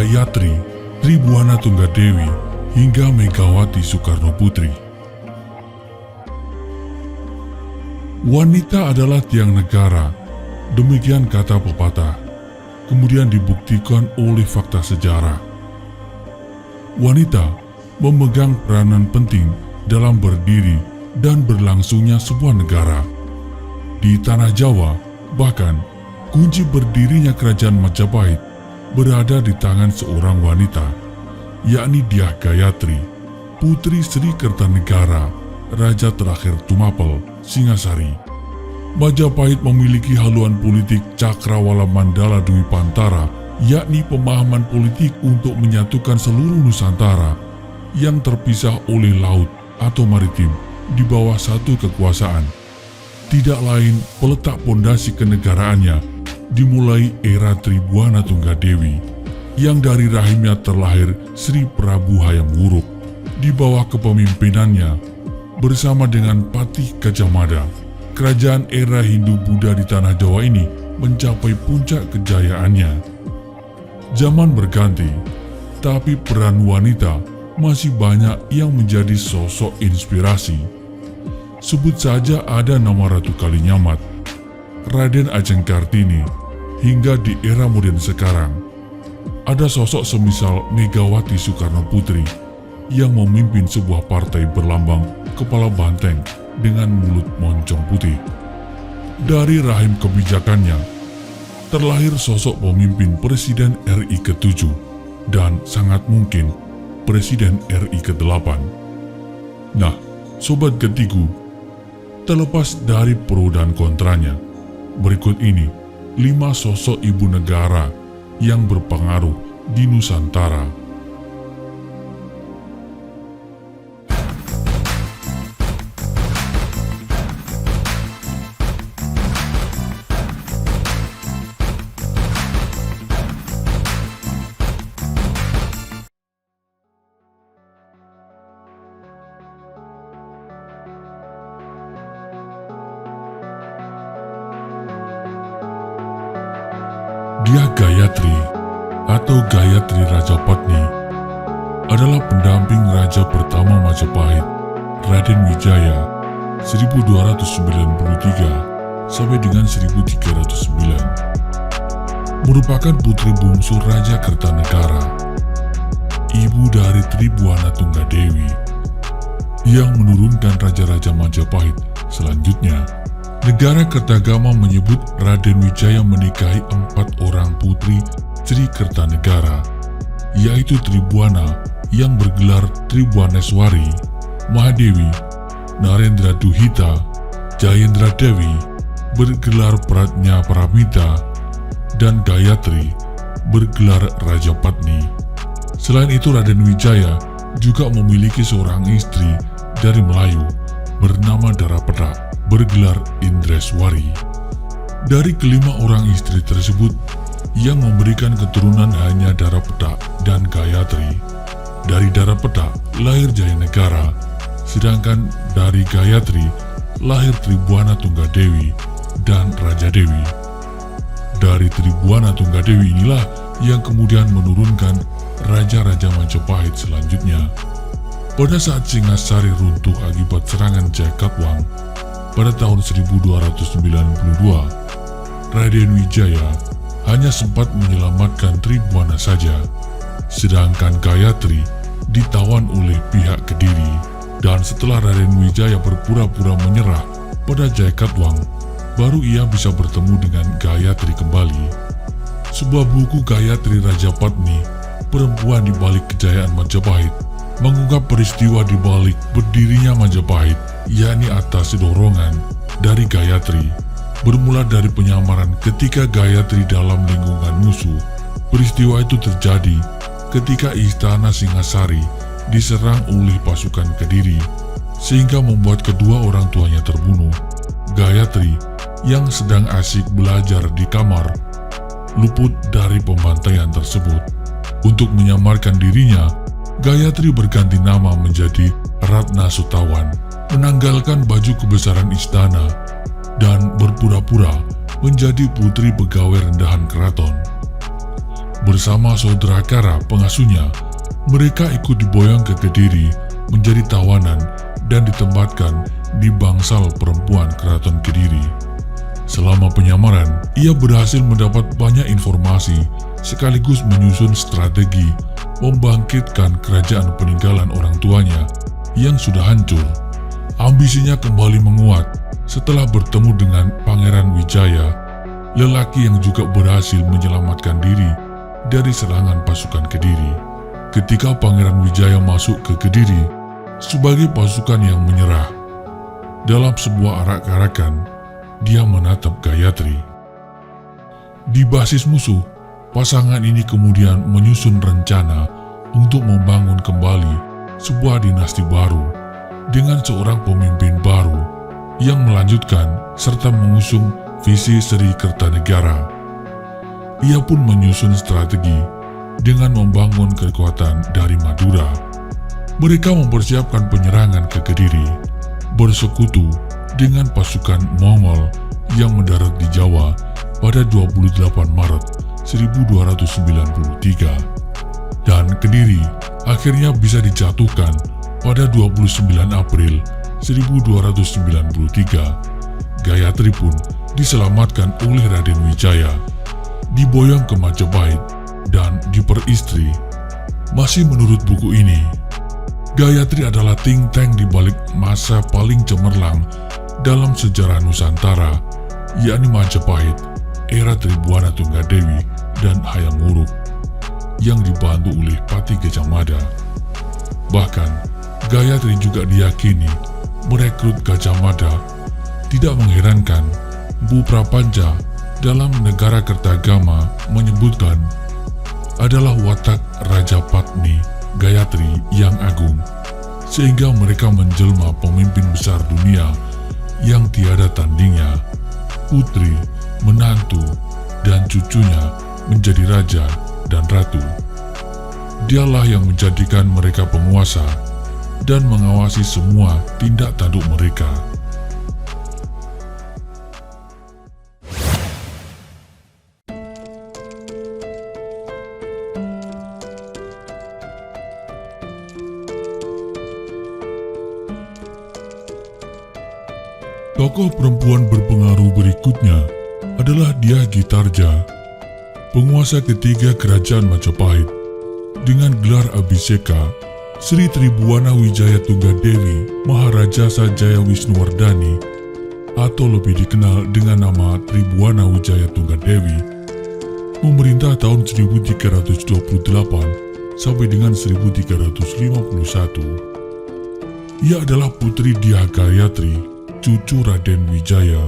Gayatri, Tribuana Tunggadewi, hingga Megawati Soekarno Putri. Wanita adalah tiang negara, demikian kata pepatah, kemudian dibuktikan oleh fakta sejarah. Wanita memegang peranan penting dalam berdiri dan berlangsungnya sebuah negara. Di tanah Jawa, bahkan kunci berdirinya kerajaan Majapahit berada di tangan seorang wanita, yakni Dyah Gayatri, putri Sri Kertanegara, Raja terakhir Tumapel, Singasari. Majapahit memiliki haluan politik Cakrawala Mandala Dwi Pantara, yakni pemahaman politik untuk menyatukan seluruh Nusantara yang terpisah oleh laut atau maritim di bawah satu kekuasaan. Tidak lain peletak pondasi kenegaraannya dimulai era Tribuana Tunggadewi, yang dari rahimnya terlahir Sri Prabu Hayam Wuruk. Di bawah kepemimpinannya, bersama dengan Patih Gajah Mada, kerajaan era Hindu-Buddha di tanah Jawa ini mencapai puncak kejayaannya. Zaman berganti, tapi peran wanita masih banyak yang menjadi sosok inspirasi. Sebut saja ada nama Ratu Kalinyamat, Raden Ajeng Kartini, hingga di era modern sekarang, ada sosok semisal Megawati Soekarno Putri yang memimpin sebuah partai berlambang kepala banteng dengan mulut moncong putih. Dari rahim kebijakannya, terlahir sosok pemimpin Presiden RI ke-7 dan sangat mungkin Presiden RI ke-8. Nah, Sobat Getigu, terlepas dari pro dan kontranya, berikut ini 5 sosok ibu negara yang berpengaruh di Nusantara. Dyah Gayatri atau Gayatri Rajapatni adalah pendamping raja pertama Majapahit, Raden Wijaya, 1293 sampai dengan 1309. Merupakan putri bungsu Raja Kertanegara, ibu dari Tribuana Tunggadewi, yang menurunkan raja-raja Majapahit selanjutnya. Negara Kertagama menyebut Raden Wijaya menikahi 4 orang putri Sri Kertanegara, yaitu Tribuana yang bergelar Tribuaneswari, Mahadewi, Narendra Duhita, Jayendra Dewi, bergelar Pratnya Paramita, dan Gayatri, bergelar Rajapatni. Selain itu, Raden Wijaya juga memiliki seorang istri dari Melayu bernama Darapeda, bergelar Indreswari. Dari kelima orang istri tersebut, yang memberikan keturunan hanya Darapeda dan Gayatri. Dari Darapeda lahir Jayanegara, sedangkan dari Gayatri lahir Tribuana Tunggadewi dan Raja Dewi. Dari Tribuana Tunggadewi inilah yang kemudian menurunkan raja-raja Majapahit selanjutnya. Pada saat Singasari runtuh akibat serangan Jakatwang pada tahun 1292, Raden Wijaya hanya sempat menyelamatkan Tribuana saja, sedangkan Gayatri ditawan oleh pihak Kediri. Dan setelah Raden Wijaya berpura-pura menyerah pada Jakatwang, baru ia bisa bertemu dengan Gayatri kembali. Sebuah buku Gayatri Rajapatni, Perempuan di Balik Kejayaan Majapahit, mengungkap peristiwa di balik berdirinya Majapahit, yakni atas dorongan dari Gayatri. Bermula dari penyamaran ketika Gayatri dalam lingkungan musuh. Peristiwa itu terjadi ketika istana Singasari diserang oleh pasukan Kediri, sehingga membuat kedua orang tuanya terbunuh. Gayatri yang sedang asik belajar di kamar luput dari pembantaian tersebut. Untuk menyamarkan dirinya, Gayatri berganti nama menjadi Ratna Sutawan, menanggalkan baju kebesaran istana, dan berpura-pura menjadi putri pegawai rendahan keraton. Bersama saudara kara pengasuhnya, mereka ikut diboyong ke Kediri menjadi tawanan dan ditempatkan di bangsal perempuan Keraton Kediri. Selama penyamaran, ia berhasil mendapat banyak informasi sekaligus menyusun strategi membangkitkan kerajaan peninggalan orang tuanya yang sudah hancur. Ambisinya kembali menguat setelah bertemu dengan Pangeran Wijaya, lelaki yang juga berhasil menyelamatkan diri dari serangan pasukan Kediri. Ketika Pangeran Wijaya masuk ke Kediri sebagai pasukan yang menyerah, dalam sebuah arak-arakan, dia menatap Gayatri. Di basis musuh, pasangan ini kemudian menyusun rencana untuk membangun kembali sebuah dinasti baru dengan seorang pemimpin baru yang melanjutkan serta mengusung visi Sri Kertanegara. Ia pun menyusun strategi dengan membangun kekuatan dari Madura. Mereka mempersiapkan penyerangan ke Kediri, bersekutu dengan pasukan Mongol yang mendarat di Jawa pada 28 Maret 1293. Dan Kediri akhirnya bisa dijatuhkan pada 29 April 1293. Gayatri pun diselamatkan oleh Raden Wijaya, diboyong ke Majapahit dan diperistri. Masih menurut buku ini, Gayatri adalah think tank di balik masa paling cemerlang dalam sejarah Nusantara, yakni Majapahit, era Tribuana Tunggadewi dan Hayam Wuruk, yang dibantu oleh Pati Gajah Mada. Bahkan, Gayatri juga diyakini merekrut Gajah Mada. Tidak mengherankan, Bu Prapanca dalam Negara Kertagama menyebutkan adalah watak Raja Patni Gayatri yang agung, sehingga mereka menjelma pemimpin besar dunia yang tiada tandingnya. Putri, menantu, dan cucunya menjadi raja dan ratu. Dialah yang menjadikan mereka penguasa dan mengawasi semua tindak tanduk mereka. Tokoh perempuan berpengaruh berikutnya adalah Dyah Gitarja, penguasa ketiga kerajaan Majapahit. Dengan gelar Abhiseka, Sri Tribuana Wijaya Tunggadewi Maharaja Jaya Wisnuwardhani, atau lebih dikenal dengan nama Tribuana Wijaya Tunggadewi, memerintah tahun 1328 sampai dengan 1351. Ia adalah putri Dyah Gayatri, cucu Raden Wijaya,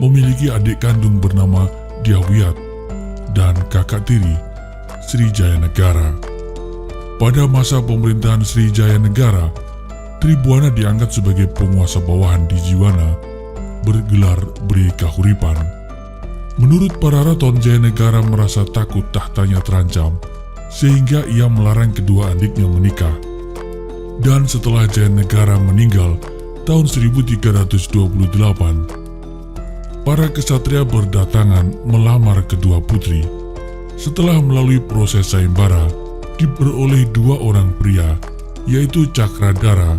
memiliki adik kandung bernama Dyah Wiyat dan kakak tiri Sri Jayanegara. Pada masa pemerintahan Sri Jayanegara, Tribuana diangkat sebagai penguasa bawahan di Jiwana, bergelar Bri Kahuripan. Menurut para raton, Jayanegara merasa takut tahtanya terancam, sehingga ia melarang kedua adiknya menikah. Dan setelah Jayanegara meninggal tahun 1328, para kesatria berdatangan melamar kedua putri. Setelah melalui proses sayembara, diperoleh dua orang pria, yaitu Cakradara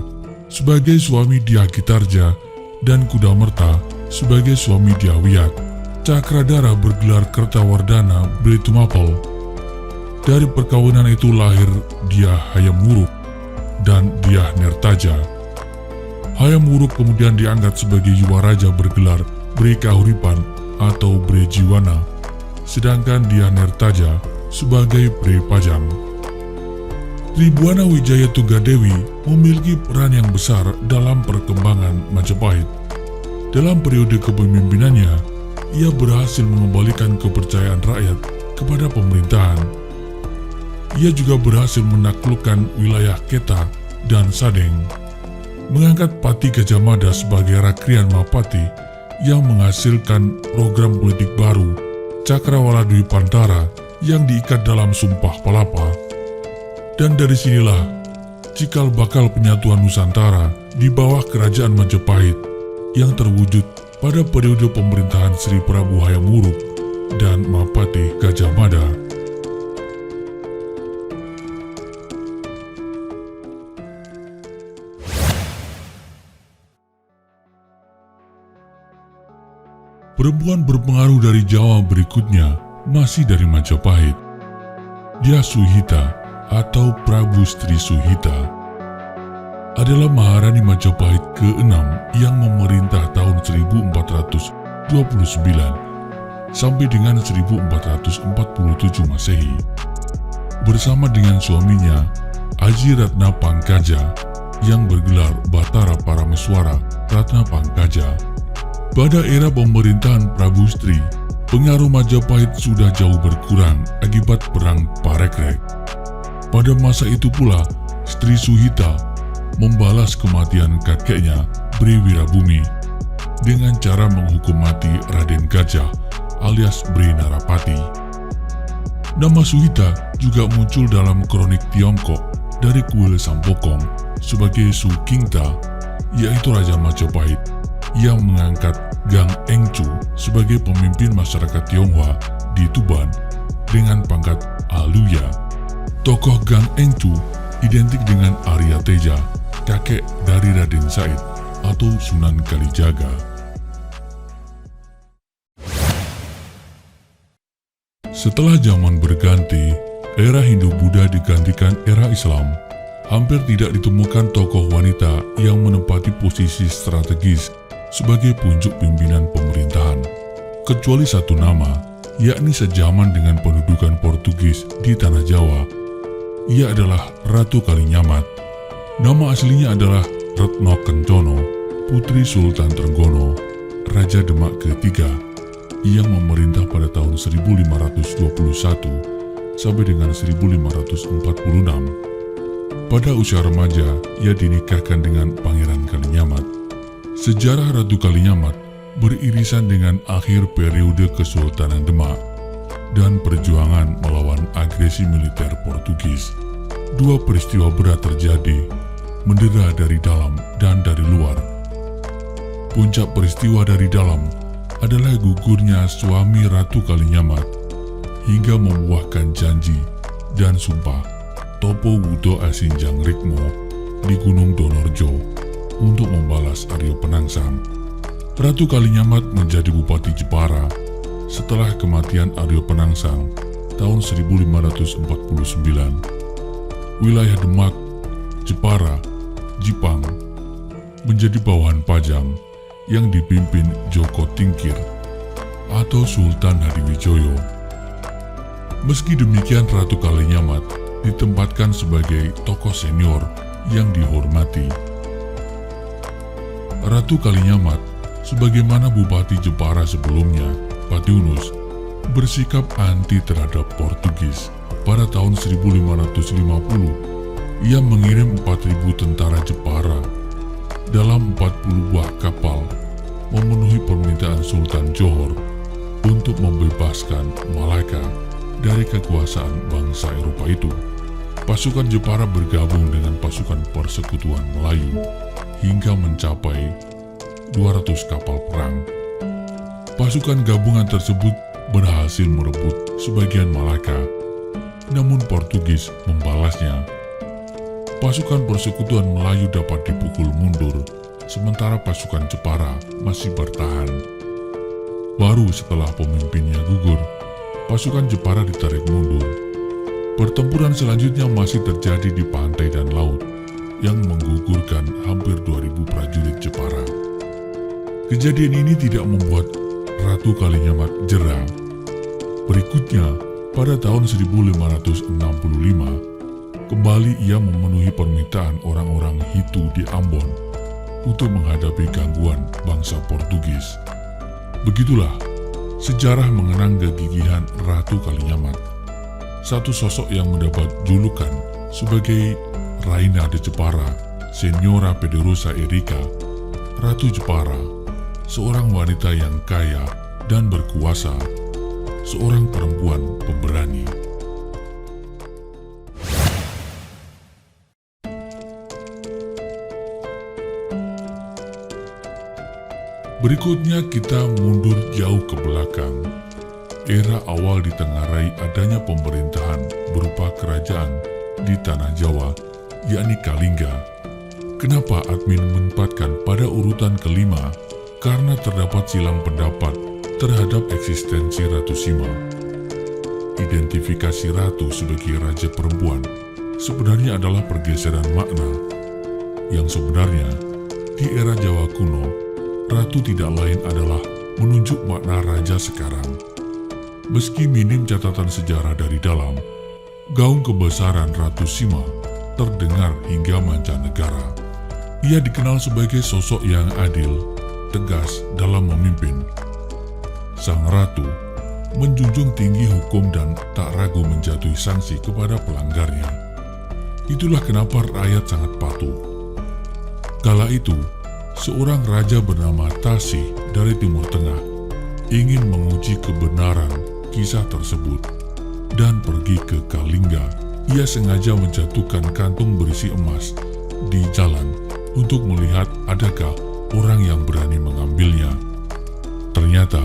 sebagai suami Dyah Gitarja dan Kudamerta sebagai suami Dyah Wiyat. Cakradara bergelar Kertawardhana Britumapel. Dari perkawinan itu lahir Dyah Hayam Wuruk dan Dyah Nertaja. Hayam Wuruk kemudian diangkat sebagai Yuwaraja bergelar Bri Kahuripan atau Bri Jiwana, sedangkan Dyah Nertaja sebagai Bri Pajang. Tribuana Wijaya Tunggadewi memiliki peran yang besar dalam perkembangan Majapahit. Dalam periode kepemimpinannya, ia berhasil mengembalikan kepercayaan rakyat kepada pemerintahan. Ia juga berhasil menaklukkan wilayah Keta dan Sadeng, mengangkat Pati Gajah Mada sebagai Rakrian Mapati yang menghasilkan program politik baru, Cakrawala Dwipantara, yang diikat dalam Sumpah Palapa. Dan dari sinilah cikal bakal penyatuan Nusantara di bawah kerajaan Majapahit yang terwujud pada periode pemerintahan Sri Prabu Hayam Wuruk dan Mapati Gajah Mada. Perempuan berpengaruh dari Jawa berikutnya masih dari Majapahit. Dia Suhita atau Prabu Sri Suhita adalah Maharani Majapahit ke-6 yang memerintah tahun 1429 sampai dengan 1447 Masehi. Bersama dengan suaminya Aji Ratna Pangkaja yang bergelar Batara Parameswara Ratna Pangkaja. Pada era pemerintahan Prabu Sri, pengaruh Majapahit sudah jauh berkurang akibat perang Parekrek. Pada masa itu pula, Sri Suhita membalas kematian kakeknya Bri Wirabumi dengan cara menghukum mati Raden Gajah alias Bri Narapati. Nama Suhita juga muncul dalam kronik Tiongkok dari kuil Sampokong sebagai Su Kingta, yaitu Raja Majapahit yang mengangkat Gang Engcu sebagai pemimpin masyarakat Tionghoa di Tuban dengan pangkat Aluya. Tokoh Gang Engcu identik dengan Arya Teja, kakek dari Raden Said atau Sunan Kalijaga. Setelah zaman berganti, era Hindu-Buddha digantikan era Islam. Hampir tidak ditemukan tokoh wanita yang menempati posisi strategis sebagai puncak pimpinan pemerintahan, kecuali satu nama, yakni sejaman dengan pendudukan Portugis di Tanah Jawa. Ia adalah Ratu Kalinyamat. Nama aslinya adalah Retno Kencono, putri Sultan Trenggono, Raja Demak ketiga, yang memerintah pada tahun 1521 sampai dengan 1546. Pada usia remaja, ia dinikahkan dengan Pangeran Kalinyamat. Sejarah Ratu Kalinyamat beririsan dengan akhir periode Kesultanan Demak dan perjuangan melawan agresi militer Portugis. Dua peristiwa berat terjadi, mendera dari dalam dan dari luar. Puncak peristiwa dari dalam adalah gugurnya suami Ratu Kalinyamat hingga membuahkan janji dan sumpah Topo Wuto Asinjang Rikmo di Gunung Donorjo untuk membalas Aryo Penangsang. Ratu Kalinyamat menjadi Bupati Jepara setelah kematian Aryo Penangsang tahun 1549. Wilayah Demak, Jepara, Jipang menjadi bawahan Pajang yang dipimpin Joko Tingkir atau Sultan Hadiwijoyo. Meski demikian, Ratu Kalinyamat ditempatkan sebagai tokoh senior yang dihormati. Ratu Kalinyamat, sebagaimana Bupati Jepara sebelumnya, Patiunus, bersikap anti terhadap Portugis. Pada tahun 1550, ia mengirim 4.000 tentara Jepara dalam 40 buah kapal memenuhi permintaan Sultan Johor untuk membebaskan Malaka dari kekuasaan bangsa Eropa itu. Pasukan Jepara bergabung dengan pasukan Persekutuan Melayu hingga mencapai 200 kapal perang. Pasukan gabungan tersebut berhasil merebut sebagian Malaka, namun Portugis membalasnya. Pasukan Persekutuan Melayu dapat dipukul mundur, sementara pasukan Jepara masih bertahan. Baru setelah pemimpinnya gugur, pasukan Jepara ditarik mundur. Pertempuran selanjutnya masih terjadi di pantai dan laut, yang menggugurkan hampir 2.000 prajurit Jepara. Kejadian ini tidak membuat Ratu Kalinyamat jera. Berikutnya, pada tahun 1565, kembali ia memenuhi permintaan orang-orang Hitu di Ambon untuk menghadapi gangguan bangsa Portugis. Begitulah sejarah mengenang kegigihan Ratu Kalinyamat, satu sosok yang mendapat julukan sebagai Raina de Jepara, Senyora Pederosa Erika, Ratu Jepara, seorang wanita yang kaya dan berkuasa, seorang perempuan pemberani. Berikutnya kita mundur jauh ke belakang. Era awal ditengarai adanya pemerintahan berupa kerajaan di Tanah Jawa, yakni Kalingga. Kenapa admin menempatkan pada urutan kelima? Karena terdapat silang pendapat terhadap eksistensi Ratu Sima. Identifikasi ratu sebagai raja perempuan sebenarnya adalah pergeseran makna, yang sebenarnya di era Jawa kuno, ratu tidak lain adalah menunjuk makna raja sekarang. Meski minim catatan sejarah dari dalam, gaung kebesaran Ratu Sima terdengar hingga mancanegara. Ia dikenal sebagai sosok yang adil, tegas dalam memimpin. Sang ratu menjunjung tinggi hukum dan tak ragu menjatuhi sanksi kepada pelanggarnya. Itulah kenapa rakyat sangat patuh. Kala itu, seorang raja bernama Tasih dari Timur Tengah ingin menguji kebenaran kisah tersebut dan pergi ke Kalingga. Ia sengaja menjatuhkan kantung berisi emas di jalan untuk melihat adakah orang yang berani mengambilnya. Ternyata,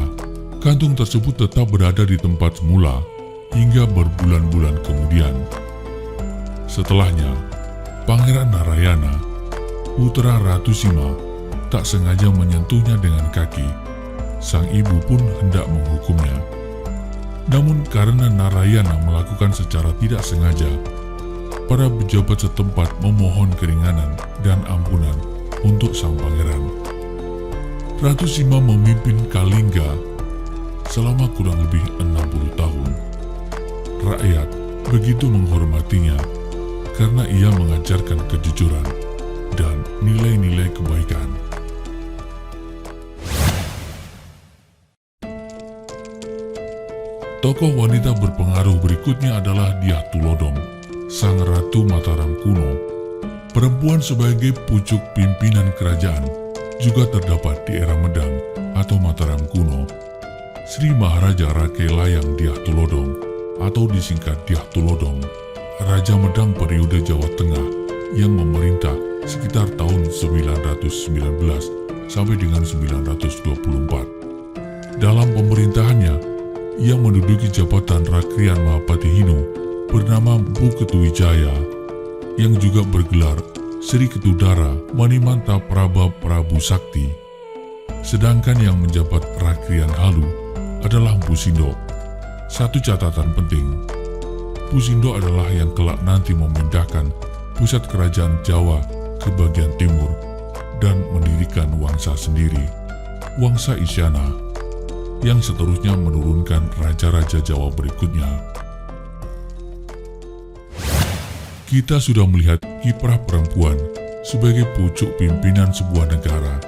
kantung tersebut tetap berada di tempat semula hingga berbulan-bulan kemudian. Setelahnya, Pangeran Narayana, putra Ratu Sima, tak sengaja menyentuhnya dengan kaki. Sang ibu pun hendak menghukumnya. Namun karena Narayana melakukan secara tidak sengaja, para pejabat setempat memohon keringanan dan ampunan untuk sang pangeran. Ratu Sima memimpin Kalingga selama kurang lebih 60 tahun. Rakyat begitu menghormatinya karena ia mengajarkan kejujuran dan nilai-nilai kebaikan. Tokoh wanita berpengaruh berikutnya adalah Dyah Tulodhong, sang Ratu Mataram kuno. Perempuan sebagai pucuk pimpinan kerajaan juga terdapat di era Medang atau Mataram kuno. Sri Maharaja Rakeh Layang Dyah Tulodhong atau disingkat Dyah Tulodhong, Raja Medang periode Jawa Tengah yang memerintah sekitar tahun 919 sampai dengan 924. Dalam pemerintahannya, ia menduduki jabatan Rakrian Mahapatihinu bernama Mpu Ketuwijaya yang juga bergelar Sri Ketudara Manimanta Praba Prabu Sakti. Sedangkan yang menjabat Rakrian Halu adalah Mpu Sindo. Satu catatan penting, Mpu Sindo adalah yang kelak nanti memindahkan pusat kerajaan Jawa ke bagian timur dan mendirikan wangsa sendiri, Wangsa Isyana, yang seterusnya menurunkan raja-raja Jawa berikutnya. Kita sudah melihat kiprah perempuan sebagai pucuk pimpinan sebuah negara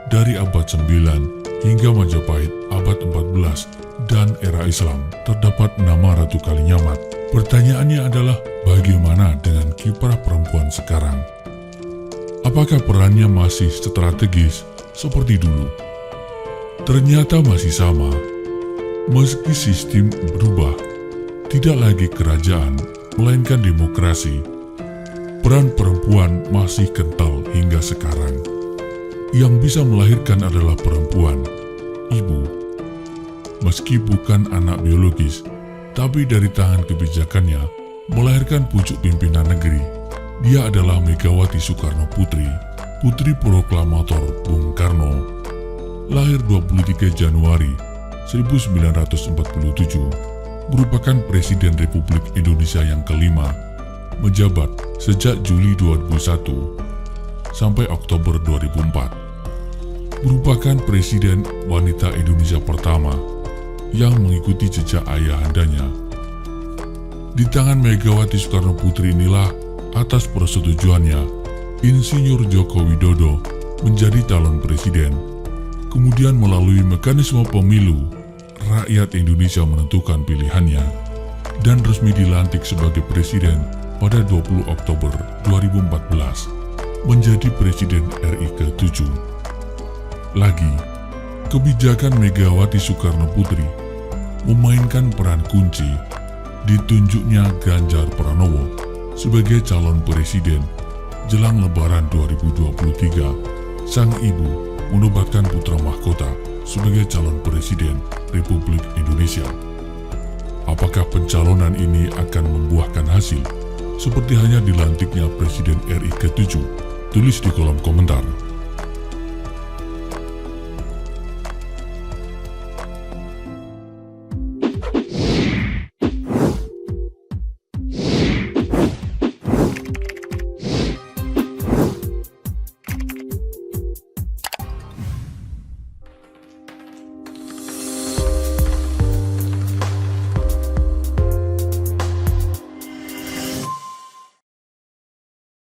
dari abad 9 hingga Majapahit abad 14 dan era Islam terdapat nama Ratu Kalinyamat. Pertanyaannya adalah bagaimana dengan kiprah perempuan sekarang? Apakah perannya masih strategis seperti dulu? Ternyata masih sama. Meski sistem berubah, tidak lagi kerajaan, melainkan demokrasi. Peran perempuan masih kental hingga sekarang. Yang bisa melahirkan adalah perempuan, ibu. Meski bukan anak biologis, tapi dari tangan kebijakannya melahirkan pucuk pimpinan negeri. Dia adalah Megawati Soekarno Putri, putri proklamator Bung Karno. Lahir 23 Januari 1947, merupakan Presiden Republik Indonesia yang kelima, menjabat sejak Juli 2001 sampai Oktober 2004. Merupakan Presiden wanita Indonesia pertama yang mengikuti jejak ayahandanya. Di tangan Megawati Soekarno Putri inilah, atas persetujuannya, Insinyur Joko Widodo menjadi calon presiden. Kemudian melalui mekanisme pemilu, rakyat Indonesia menentukan pilihannya dan resmi dilantik sebagai presiden pada 20 Oktober 2014, menjadi Presiden RI ke-7. Lagi, kebijakan Megawati Soekarno Putri memainkan peran kunci ditunjuknya Ganjar Pranowo sebagai calon presiden jelang Lebaran 2023. Sang ibu menobatkan putra mahkota sebagai calon presiden Republik Indonesia. Apakah pencalonan ini akan membuahkan hasil seperti hanya dilantiknya Presiden RI ke-7? Tulis di kolom komentar.